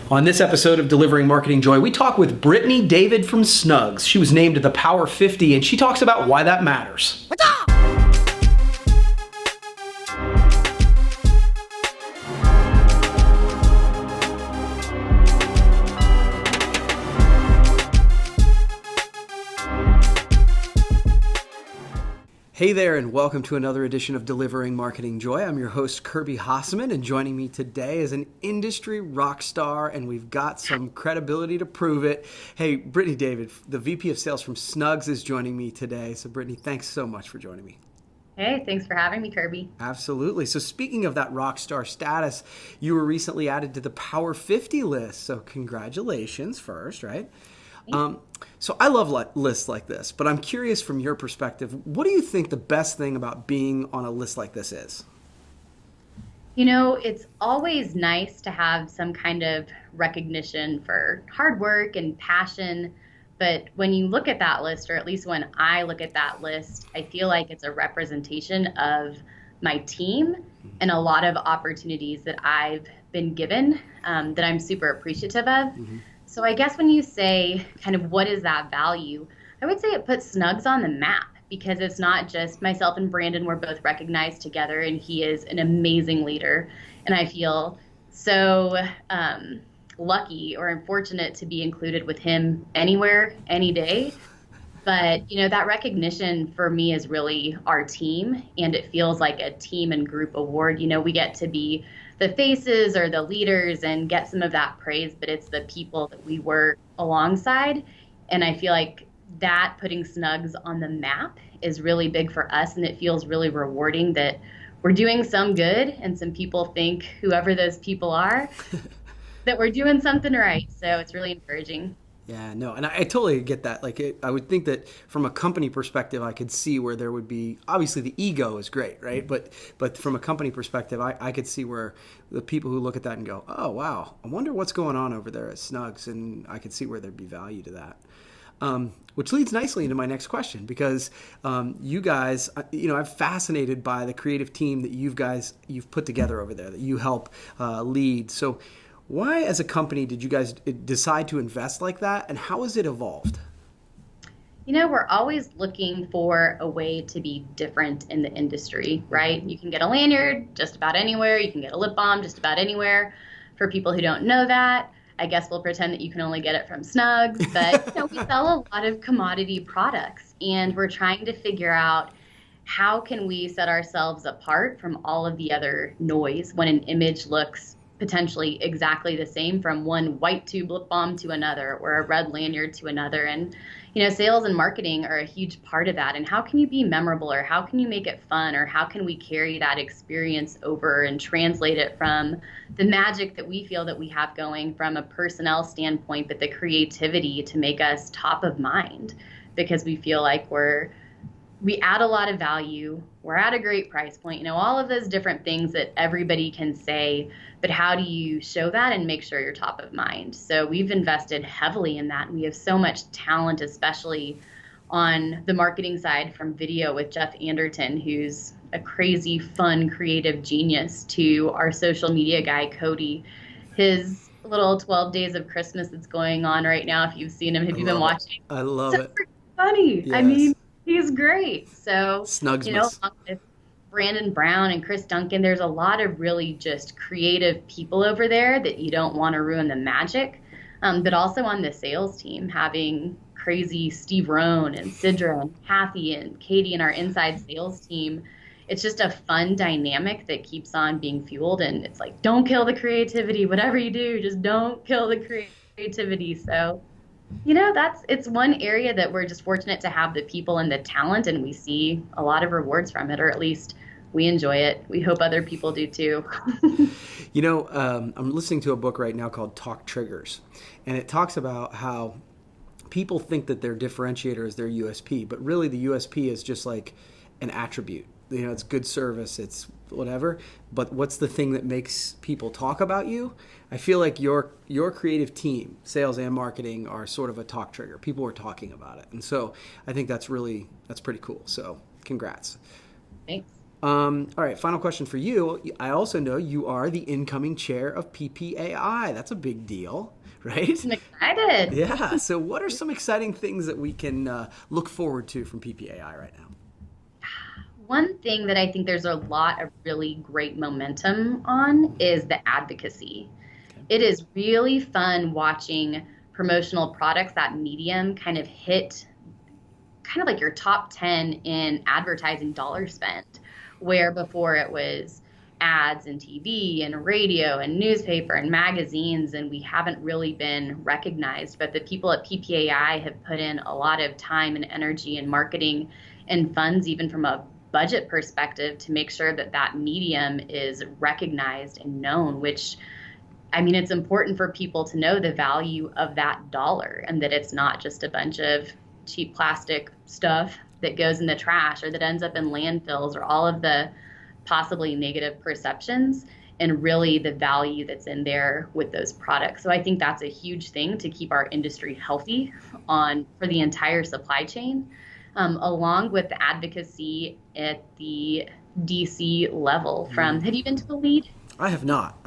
On this episode of Delivering Marketing Joy, we talk with Brittany David from Snugz. She was named to the Power 50, and she talks about why that matters. Hey there, and welcome to another edition of Delivering Marketing Joy. I'm your host, Kirby, and joining me today is an industry rock star, and we've got some credibility to prove it. Hey, Brittany David, the VP of Sales from Snugz, is joining me today. So, Brittany, thanks so much for joining me. Hey, thanks for having me, Kirby. Absolutely. So speaking of that rock star status, you were recently added to the Power 50 list. So congratulations first, right? So I love lists like this, but I'm curious from your perspective, what do you think the best thing about being on a list like this is? You know, it's always nice to have some kind of recognition for hard work and passion, but when you look at that list, or at least when I look at that list, I feel like it's a representation of my team and a lot of opportunities that I've been given that I'm super appreciative of. Mm-hmm. So I guess when you say kind of what is that value, I would say it puts Snugz on the map, because it's not just myself and Brandon. We're both recognized together, and he is an amazing leader. And I feel so lucky or unfortunate to be included with him anywhere, any day. But, you know, that recognition for me is really our team, and it feels like a team and group award. You know, we get to be the faces or the leaders and get some of that praise, but it's the people that we work alongside. And I feel like that putting Snugz on the map is really big for us, and it feels really rewarding that we're doing some good and some people think, whoever those people are, that we're doing something right. So it's really encouraging. Yeah, no, and I totally get that. I would think that from a company perspective, I could see where there would be, obviously the ego is great, right? But from a company perspective, I could see where the people who look at that and go, oh, wow, I wonder what's going on over there at Snugz, and I could see where there'd be value to that. Which leads nicely into my next question, because you guys, I'm fascinated by the creative team that you've put together over there, that you help lead. So why, as a company, did you guys decide to invest like that, and how has it evolved? You know, we're always looking for a way to be different in the industry, right? You can get a lanyard just about anywhere. You can get a lip balm just about anywhere. For people who don't know that, I guess we'll pretend that you can only get it from Snugz. But we sell a lot of commodity products, and we're trying to figure out how can we set ourselves apart from all of the other noise when an image looks potentially exactly the same from one white tube lip balm to another, or a red lanyard to another. And, sales and marketing are a huge part of that. And how can you be memorable, or how can you make it fun, or how can we carry that experience over and translate it from the magic that we feel that we have going from a personnel standpoint, but the creativity to make us top of mind, because we feel like we add a lot of value, we're at a great price point, all of those different things that everybody can say, but how do you show that and make sure you're top of mind? So we've invested heavily in that, and we have so much talent, especially on the marketing side, from video with Jeff Anderton, who's a crazy, fun, creative genius, to our social media guy, Cody. His little 12 Days of Christmas that's going on right now, if you've seen him, have you been watching? I love it. Super funny. Yes. I mean, he's great. So, Snugz, along with Brandon Brown and Chris Duncan, there's a lot of really just creative people over there that you don't want to ruin the magic. But also on the sales team, having crazy Steve Rohn and Sidra and Kathy and Katie and our inside sales team, it's just a fun dynamic that keeps on being fueled. And it's like, don't kill the creativity. Whatever you do, just don't kill the creativity. So, it's one area that we're just fortunate to have the people and the talent, and we see a lot of rewards from it, or at least we enjoy it. We hope other people do too. I'm listening to a book right now called Talk Triggers, and it talks about how people think that their differentiator is their USP, but really the USP is just like an attribute. It's good service, it's whatever, but what's the thing that makes people talk about you? I feel like your creative team, sales and marketing, are sort of a talk trigger. People are talking about it. And so I think that's pretty cool. So congrats. Thanks. All right, final question for you. I also know you are the incoming chair of PPAI. That's a big deal, right? I'm excited. Yeah. So what are some exciting things that we can look forward to from PPAI right now? One thing that I think there's a lot of really great momentum on is the advocacy. Okay. It is really fun watching promotional products, that medium kind of hit kind of like your top 10 in advertising dollar spent, where before it was ads and TV and radio and newspaper and magazines, and we haven't really been recognized. But the people at PPAI have put in a lot of time and energy and marketing and funds, even from a budget perspective, to make sure that that medium is recognized and known, which, I mean, it's important for people to know the value of that dollar and that it's not just a bunch of cheap plastic stuff that goes in the trash or that ends up in landfills, or all of the possibly negative perceptions, and really the value that's in there with those products. So I think that's a huge thing to keep our industry healthy for the entire supply chain, along with the advocacy at the DC level. Have you been to the lead? I have not.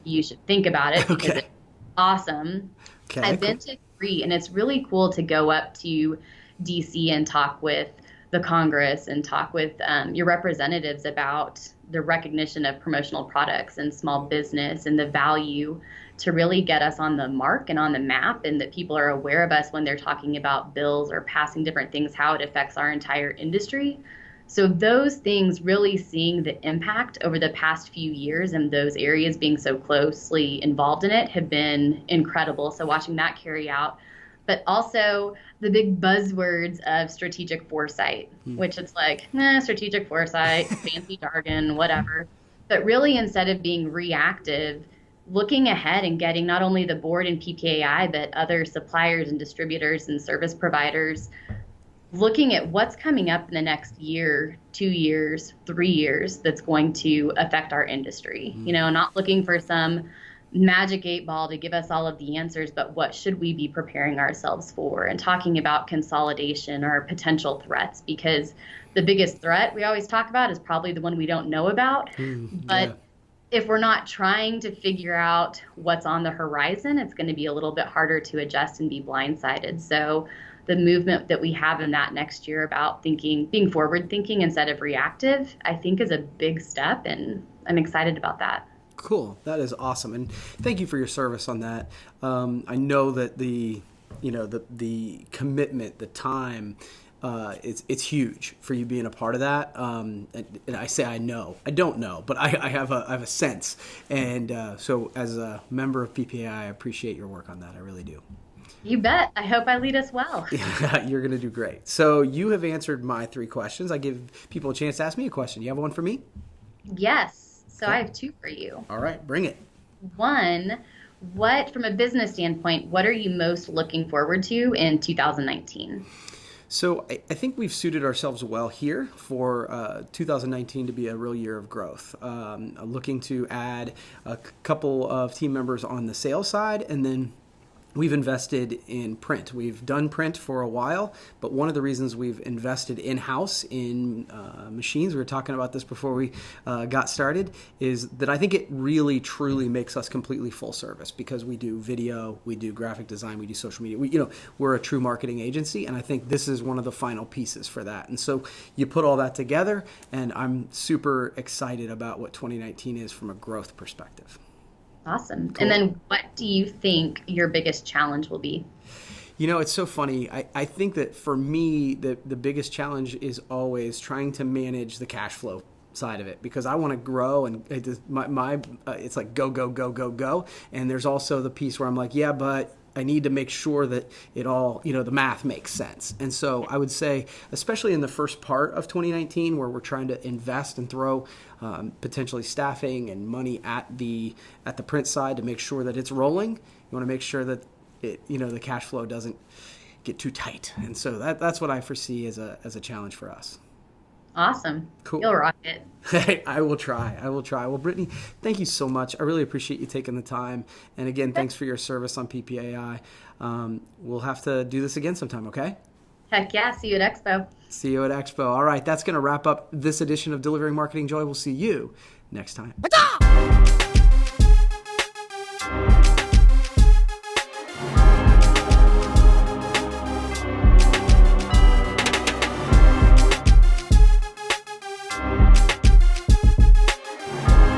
You should think about it because Okay. it's awesome. Okay. I've been to 3, and it's really cool to go up to DC and talk with the Congress and talk with your representatives about the recognition of promotional products and small business and the value to really get us on the mark and on the map, and that people are aware of us when they're talking about bills or passing different things, how it affects our entire industry. So those things, really seeing the impact over the past few years and those areas being so closely involved in it, have been incredible. So watching that carry out, but also the big buzzwords of strategic foresight, which it's like, strategic foresight, fancy jargon, whatever. But really, instead of being reactive, looking ahead and getting not only the board and PPAI, but other suppliers and distributors and service providers looking at what's coming up in the next year, 2 years, 3 years that's going to affect our industry. You know, not looking for some magic 8-ball to give us all of the answers, but what should we be preparing ourselves for, and talking about consolidation or potential threats, because the biggest threat we always talk about is probably the one we don't know about. But if we're not trying to figure out what's on the horizon, it's going to be a little bit harder to adjust and be blindsided. So the movement that we have in that next year about being forward thinking instead of reactive, I think is a big step, and I'm excited about that. Cool. That is awesome. And thank you for your service on that. I know that the commitment, the time, it's huge for you being a part of that. And I say I know. I don't know, but I have a sense. And so as a member of PPAI, I appreciate your work on that. I really do. You bet. I hope I lead us well. You're going to do great. So you have answered my 3 questions. I give people a chance to ask me a question. You have one for me? Yes. So Okay. I have 2 for you. All right, bring it. One, from a business standpoint, what are you most looking forward to in 2019? So I think we've suited ourselves well here for 2019 to be a real year of growth. Looking to add a couple of team members on the sales side, and then we've invested in print. We've done print for a while, but one of the reasons we've invested in-house in machines, we were talking about this before we got started, is that I think it really, truly makes us completely full service, because we do video, we do graphic design, we do social media. We're a true marketing agency, and I think this is one of the final pieces for that. And so you put all that together, and I'm super excited about what 2019 is from a growth perspective. Awesome. Cool. And then what do you think your biggest challenge will be? It's so funny. I think that for me, the biggest challenge is always trying to manage the cash flow side of it, because I want to grow, and it's like go, go, go, go, go. And there's also the piece where I'm like, yeah, but I need to make sure that it all, the math makes sense. And so I would say, especially in the first part of 2019, where we're trying to invest and throw potentially staffing and money at the print side to make sure that it's rolling, you want to make sure that the cash flow doesn't get too tight. And so that's what I foresee as a challenge for us. Awesome. Cool. You'll rock it. Hey, I will try. Well, Brittany, thank you so much. I really appreciate you taking the time. And again, thanks for your service on PPAI. We'll have to do this again sometime, okay? Heck yeah. See you at Expo. See you at Expo. All right, that's going to wrap up this edition of Delivering Marketing Joy. We'll see you next time.